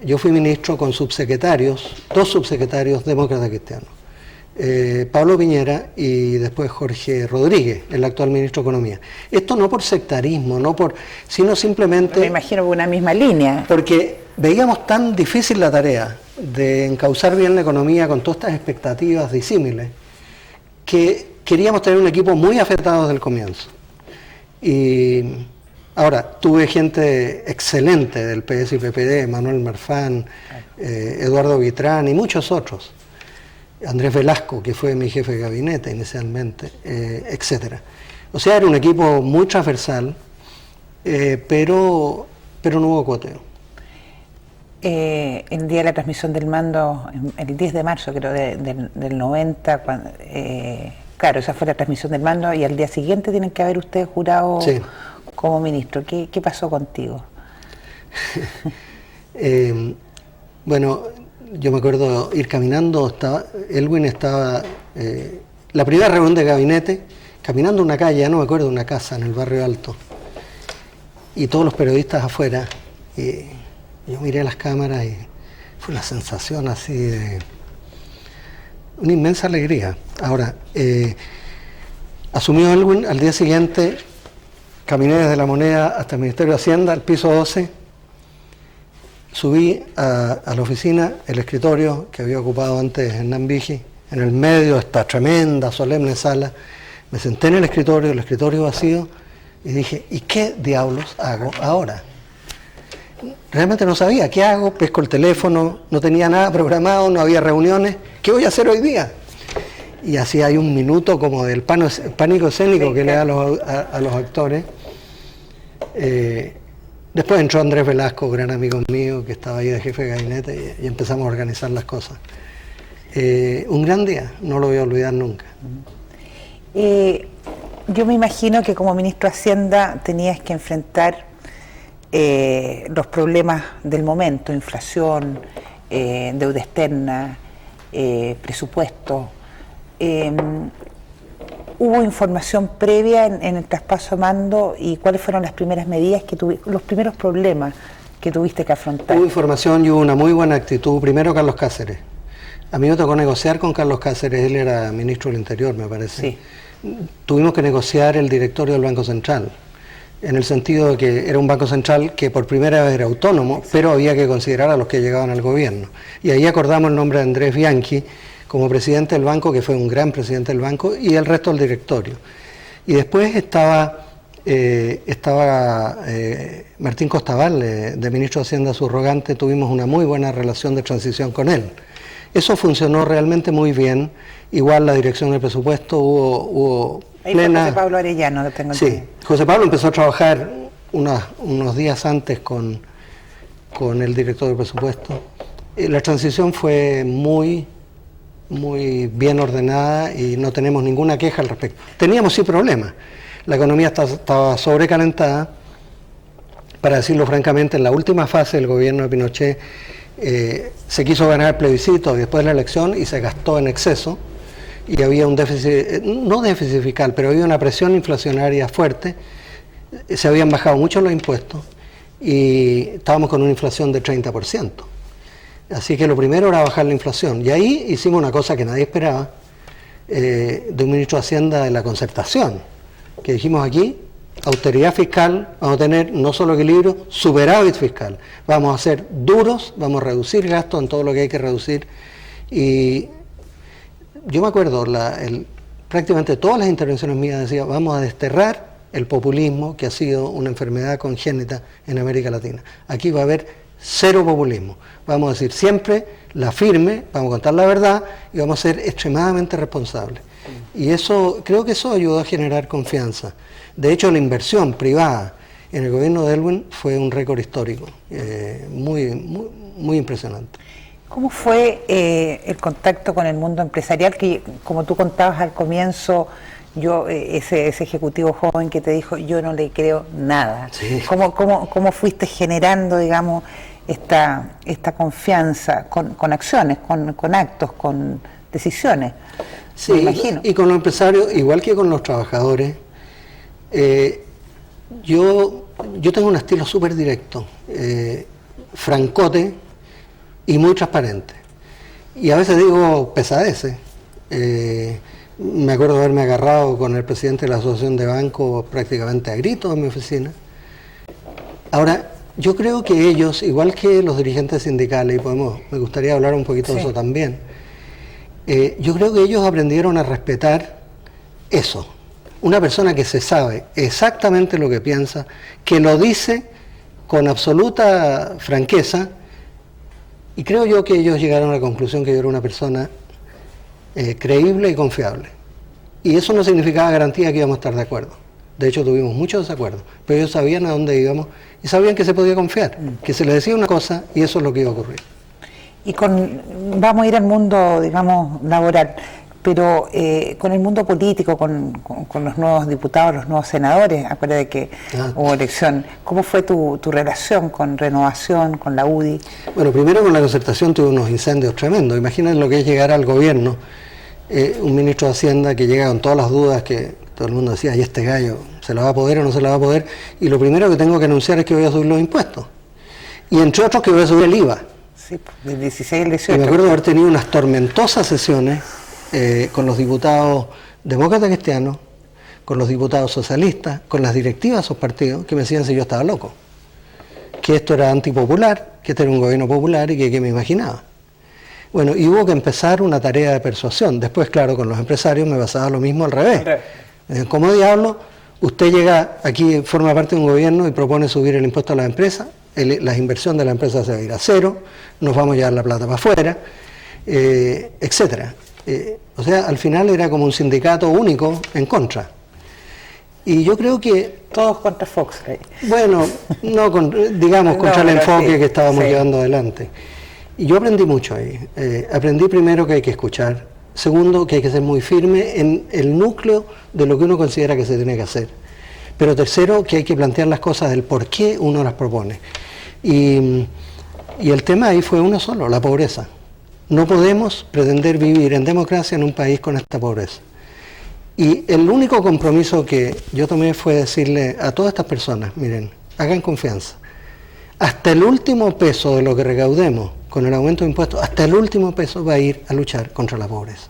[SPEAKER 3] yo fui ministro con subsecretarios, 2 subsecretarios demócratas cristianos. Pablo Piñera y después Jorge Rodríguez, el actual ministro de Economía. Esto no por sectarismo, sino simplemente...
[SPEAKER 2] Me imagino por una misma línea.
[SPEAKER 3] Porque veíamos tan difícil la tarea de encauzar bien la economía con todas estas expectativas disímiles, que queríamos tener un equipo muy afectado desde el comienzo. Y ahora, tuve gente excelente del PS y PPD, Manuel Marfán, Eduardo Vitrán y muchos otros. Andrés Velasco, que fue mi jefe de gabinete inicialmente, etcétera. O sea, era un equipo muy transversal, pero no hubo cuoteo.
[SPEAKER 2] El día de la transmisión del mando, el 10 de marzo creo del 90, claro, esa fue la transmisión del mando, y al día siguiente tienen que haber ustedes jurado como ministro. ¿Qué pasó contigo?
[SPEAKER 3] Bueno, yo me acuerdo ir caminando, Aylwin estaba, la primera reunión de gabinete, caminando una calle, ya no me acuerdo, una casa en el Barrio Alto, y todos los periodistas afuera, y yo miré las cámaras y fue una sensación así de una inmensa alegría. Ahora, asumió Aylwin, al día siguiente caminé desde La Moneda hasta el Ministerio de Hacienda, al piso 12, subí a la oficina, el escritorio que había ocupado antes Hernán Vigi, en el medio de esta tremenda, solemne sala, me senté en el escritorio vacío, y dije, ¿y qué diablos hago ahora? Realmente no sabía, ¿qué hago? Pesco el teléfono, no tenía nada programado, no había reuniones, ¿qué voy a hacer hoy día? Y así hay un minuto como del pánico escénico que le da a los actores. Después entró Andrés Velasco, gran amigo mío, que estaba ahí de jefe de gabinete, y empezamos a organizar las cosas. Un gran día, no lo voy a olvidar nunca.
[SPEAKER 2] Yo me imagino que como ministro de Hacienda tenías que enfrentar los problemas del momento, inflación, deuda externa, presupuesto. ¿Hubo información previa en el traspaso de mando, y cuáles fueron las primeras medidas los primeros problemas que tuviste que afrontar?
[SPEAKER 3] Hubo información y hubo una muy buena actitud. Primero, Carlos Cáceres, A mí me tocó negociar con Carlos Cáceres, él era ministro del Interior, me parece.
[SPEAKER 2] Sí.
[SPEAKER 3] Tuvimos que negociar el directorio del Banco Central, en el sentido de que era un Banco Central que por primera vez era autónomo, pero había que considerar a los que llegaban al gobierno. Y ahí acordamos el nombre de Andrés Bianchi como presidente del banco, que fue un gran presidente del banco, y el resto del directorio. Y después estaba Martín Costabal, de ministro de Hacienda subrogante, tuvimos una muy buena relación de transición con él. Eso funcionó realmente muy bien. Igual la dirección del presupuesto hubo
[SPEAKER 2] ahí
[SPEAKER 3] plena...
[SPEAKER 2] José Pablo Arellano, que tengo
[SPEAKER 3] Sí, José Pablo empezó a trabajar unos días antes con el director del presupuesto. La transición fue muy bien ordenada y no tenemos ninguna queja al respecto. Teníamos sí problemas. La economía estaba sobrecalentada. Para decirlo francamente, en la última fase del gobierno de Pinochet se quiso ganar el plebiscito después de la elección y se gastó en exceso y había un déficit, no déficit fiscal, pero había una presión inflacionaria fuerte, se habían bajado mucho los impuestos y estábamos con una inflación de 30%. Así que lo primero era bajar la inflación. Y ahí hicimos una cosa que nadie esperaba, de un ministro de Hacienda de la Concertación, que dijimos aquí, austeridad fiscal, vamos a tener no solo equilibrio, superávit fiscal. Vamos a ser duros, vamos a reducir gastos en todo lo que hay que reducir. Y yo me acuerdo, prácticamente todas las intervenciones mías decían, vamos a desterrar el populismo, que ha sido una enfermedad congénita en América Latina. Aquí va a haber cero populismo. Vamos a decir siempre la firme, vamos a contar la verdad y vamos a ser extremadamente responsables. Y eso, creo que eso ayudó a generar confianza. De hecho, la inversión privada en el gobierno de Aylwin fue un récord histórico, muy impresionante.
[SPEAKER 2] ¿Cómo fue el contacto con el mundo empresarial? Que, como tú contabas al comienzo, ese ejecutivo joven que te dijo, yo no le creo nada.
[SPEAKER 3] Sí.
[SPEAKER 2] ¿Cómo fuiste generando, digamos, esta confianza con acciones, con actos, con decisiones?
[SPEAKER 3] Sí, me imagino. Y con los empresarios, igual que con los trabajadores, yo tengo un estilo súper directo, francote y muy transparente. Y a veces digo pesadeces. Me acuerdo de haberme agarrado con el presidente de la Asociación de Bancos prácticamente a gritos en mi oficina. Ahora, yo creo que ellos, igual que los dirigentes sindicales, y me gustaría hablar un poquito de eso también, yo creo que ellos aprendieron a respetar eso. Una persona que se sabe exactamente lo que piensa, que lo dice con absoluta franqueza, y creo yo que ellos llegaron a la conclusión que yo era una persona creíble y confiable. Y eso no significaba garantía que íbamos a estar de acuerdo. De hecho, tuvimos muchos desacuerdos, pero ellos sabían a dónde íbamos y sabían que se podía confiar, que se les decía una cosa y eso es lo que iba a ocurrir.
[SPEAKER 2] Y vamos a ir al mundo, digamos, laboral, pero con el mundo político, con los nuevos diputados, los nuevos senadores, acuérdate que hubo elección. ¿Cómo fue tu relación con Renovación, con la UDI?
[SPEAKER 3] Bueno, primero con la Concertación tuve unos incendios tremendos. Imaginen lo que es llegar al gobierno, un ministro de Hacienda que llega con todas las dudas, que todo el mundo decía, ¿y este gallo se la va a poder o no se la va a poder? Y lo primero que tengo que anunciar es que voy a subir los impuestos. Y entre otros que voy a subir el IVA.
[SPEAKER 2] Sí, del 16 al 18.
[SPEAKER 3] Y me acuerdo de haber tenido unas tormentosas sesiones con los diputados demócratas cristianos, con los diputados socialistas, con las directivas de esos partidos, que me decían si yo estaba loco, que esto era antipopular, que este era un gobierno popular y que me imaginaba. Bueno, y hubo que empezar una tarea de persuasión. Después, claro, con los empresarios me pasaba lo mismo al revés. ¿Cómo diablo? Usted llega aquí, forma parte de un gobierno y propone subir el impuesto a las empresas, la inversión de la empresa se va a ir a cero, nos vamos a llevar la plata para afuera, etcétera. O sea, al final era como un sindicato único en contra. Y yo creo que...
[SPEAKER 2] Todos contra Fox.
[SPEAKER 3] Bueno, no digamos contra el enfoque que estábamos llevando adelante. Y yo aprendí mucho ahí. Aprendí primero que hay que escuchar. Segundo, que hay que ser muy firme en el núcleo de lo que uno considera que se tiene que hacer. Pero tercero, que hay que plantear las cosas del por qué uno las propone. Y el tema ahí fue uno solo, la pobreza. No podemos pretender vivir en democracia en un país con esta pobreza. Y el único compromiso que yo tomé fue decirle a todas estas personas, miren, hagan confianza. hasta el último peso de lo que recaudemos con el aumento de impuestos, hasta el último peso va a ir a luchar contra la pobreza.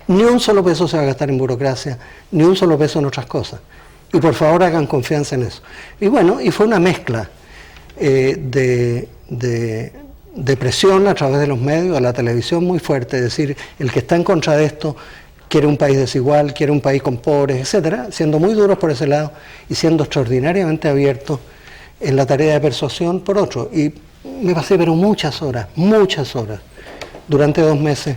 [SPEAKER 3] Ni un solo peso se va a gastar en burocracia, ni un solo peso en otras cosas. Y por favor hagan confianza en eso. Y bueno, y fue una mezcla de presión a través de los medios, de la televisión muy fuerte, es decir, el que está en contra de esto quiere un país desigual, quiere un país con pobres, etcétera, siendo muy duros por ese lado y siendo extraordinariamente abiertos en la tarea de persuasión por otro. Y me pasé pero muchas horas, durante 2 meses,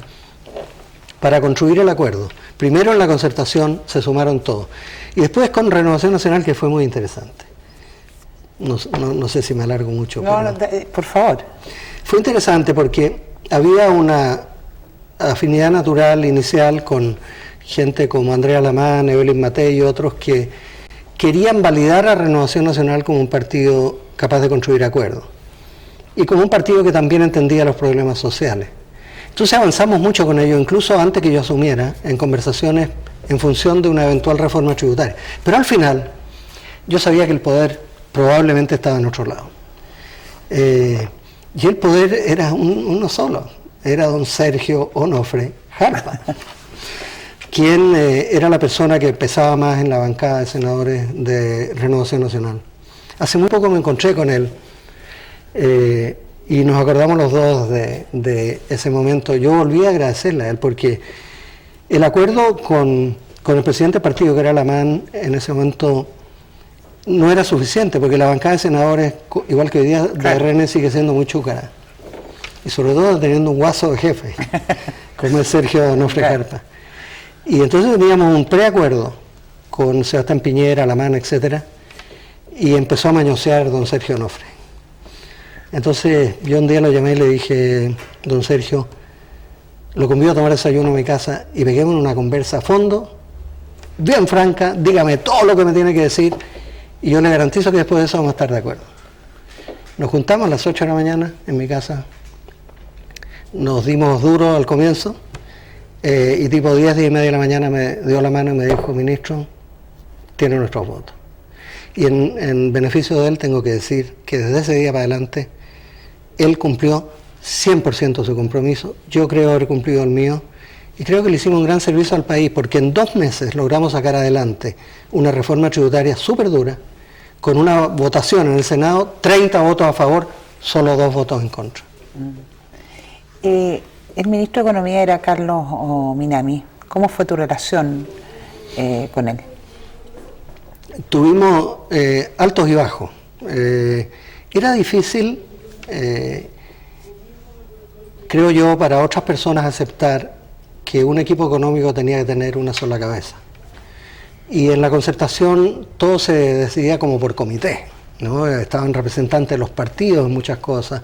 [SPEAKER 3] para construir el acuerdo. Primero en la concertación se sumaron todos, y después con Renovación Nacional, que fue muy interesante. No sé si me alargo mucho.
[SPEAKER 2] No, por favor.
[SPEAKER 3] Fue interesante porque había una afinidad natural inicial con gente como Andrea Lamán, Evelyn Matei y otros que querían validar a Renovación Nacional como un partido capaz de construir acuerdos y como un partido que también entendía los problemas sociales. Entonces avanzamos mucho con ello, incluso antes que yo asumiera, en conversaciones en función de una eventual reforma tributaria. Pero al final, yo sabía que el poder probablemente estaba en otro lado. Y el poder era uno solo, era don Sergio Onofre Jarpa, quien era la persona que pesaba más en la bancada de senadores de Renovación Nacional. Hace muy poco me encontré con él y nos acordamos los dos de ese momento. Yo volví a agradecerle a él porque el acuerdo con el presidente del partido, que era Lamán, en ese momento no era suficiente, porque la bancada de senadores, igual que hoy día, de RN sigue siendo muy chúcara. Y sobre todo teniendo un guaso de jefe, como es Sergio Onofre Jarpa. Y entonces teníamos un preacuerdo con Sebastián Piñera, Lamán, etcétera, y empezó a mañosear don Sergio Onofre. Entonces yo un día lo llamé y le dije, don Sergio, lo convido a tomar desayuno a mi casa y peguemos una conversa a fondo, bien franca, dígame todo lo que me tiene que decir, y yo le garantizo que después de eso vamos a estar de acuerdo. Nos juntamos a las 8 de la mañana en mi casa, nos dimos duro al comienzo, y tipo 10 y media de la mañana me dio la mano y me dijo, ministro, tiene nuestros votos. Y en beneficio de él tengo que decir que desde ese día para adelante, él cumplió 100% su compromiso, yo creo haber cumplido el mío, y creo que le hicimos un gran servicio al país, porque en 2 meses logramos sacar adelante una reforma tributaria súper dura, con una votación en el Senado, 30 votos a favor, solo 2 votos en contra.
[SPEAKER 2] El ministro de Economía era Carlos Minami. ¿Cómo fue tu relación con él?
[SPEAKER 3] Tuvimos altos y bajos. Era difícil, creo yo, para otras personas aceptar que un equipo económico tenía que tener una sola cabeza. Y en la concertación todo se decidía como por comité, ¿no? Estaban representantes de los partidos en muchas cosas.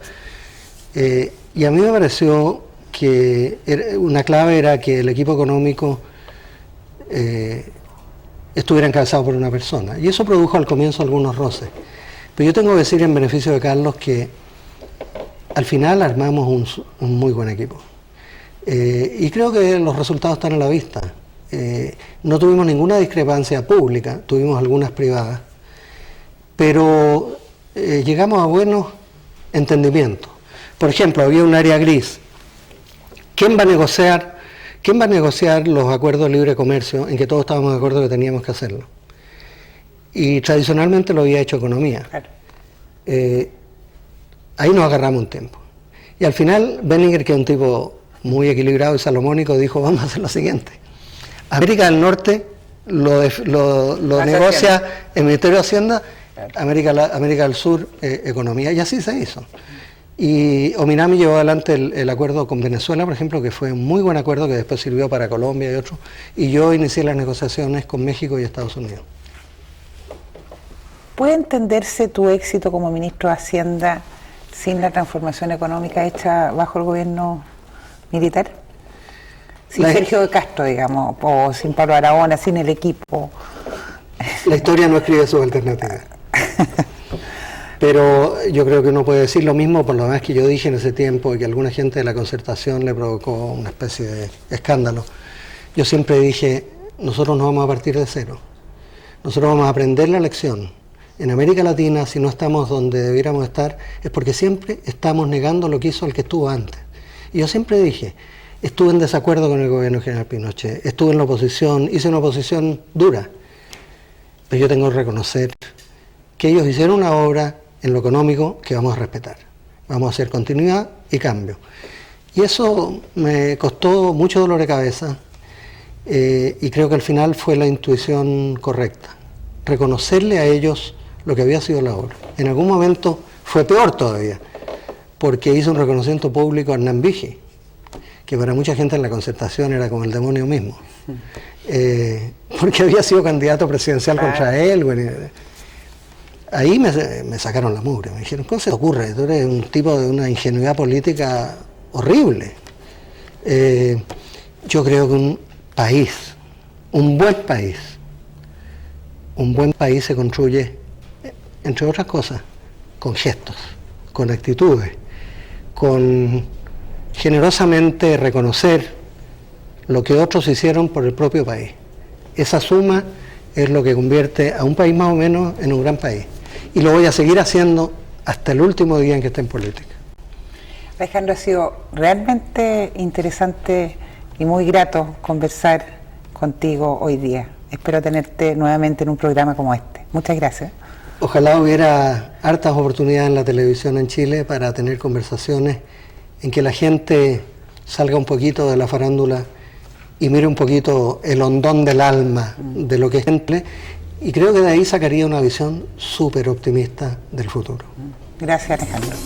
[SPEAKER 3] Y a mí me pareció que una clave era que el equipo económico estuviera encabezado por una persona. Y eso produjo al comienzo algunos roces. Pero yo tengo que decir en beneficio de Carlos que al final armamos un muy buen equipo. Y creo que los resultados están a la vista. No tuvimos ninguna discrepancia pública, tuvimos algunas privadas, pero llegamos a buenos entendimientos. Por ejemplo, había un área gris. ¿Quién va a negociar los acuerdos de libre comercio en que todos estábamos de acuerdo que teníamos que hacerlo? Y tradicionalmente lo había hecho Economía. Claro. Ahí nos agarramos un tiempo. Y al final, Benninger, que es un tipo muy equilibrado y salomónico, dijo, vamos a hacer lo siguiente. América del Norte lo negocia el Ministerio de Hacienda, claro. América del Sur, Economía, y así se hizo. Y Minami llevó adelante el acuerdo con Venezuela, por ejemplo, que fue un muy buen acuerdo que después sirvió para Colombia y otros, y yo inicié las negociaciones con México y Estados Unidos.
[SPEAKER 2] ¿Puede entenderse tu éxito como ministro de Hacienda sin la transformación económica hecha bajo el gobierno militar? Sin Sergio de Castro, digamos, o sin Pablo Aragona, sin el equipo.
[SPEAKER 3] La historia no escribe sus alternativas. Pero yo creo que uno puede decir lo mismo por lo demás que yo dije en ese tiempo y que alguna gente de la concertación le provocó una especie de escándalo. Yo siempre dije, nosotros no vamos a partir de cero. Nosotros vamos a aprender la lección en América Latina, si no estamos donde debiéramos estar, es porque siempre estamos negando lo que hizo el que estuvo antes. Y yo siempre dije, estuve en desacuerdo con el gobierno del general Pinochet, estuve en la oposición, hice una oposición dura, pero yo tengo que reconocer que ellos hicieron una obra en lo económico que vamos a respetar. Vamos a hacer continuidad y cambio. Y eso me costó mucho dolor de cabeza y creo que al final fue la intuición correcta. Reconocerle a ellos lo que había sido la obra. En algún momento fue peor todavía, porque hizo un reconocimiento público a Hernán Vigi, que para mucha gente en la Concertación era como el demonio mismo, porque había sido candidato presidencial contra él. Bueno, ahí me sacaron la mugre, me dijeron, ¿cómo se te ocurre? Tú eres un tipo de una ingenuidad política horrible. Yo creo que un buen país se construye, entre otras cosas, con gestos, con actitudes, con generosamente reconocer lo que otros hicieron por el propio país. Esa suma es lo que convierte a un país más o menos en un gran país. Y lo voy a seguir haciendo hasta el último día en que esté en política.
[SPEAKER 2] Alejandro, ha sido realmente interesante y muy grato conversar contigo hoy día. Espero tenerte nuevamente en un programa como este. Muchas gracias.
[SPEAKER 3] Ojalá hubiera hartas oportunidades en la televisión en Chile para tener conversaciones en que la gente salga un poquito de la farándula y mire un poquito el hondón del alma de lo que es gente, y creo que de ahí sacaría una visión súper optimista del futuro.
[SPEAKER 2] Gracias, Alejandro.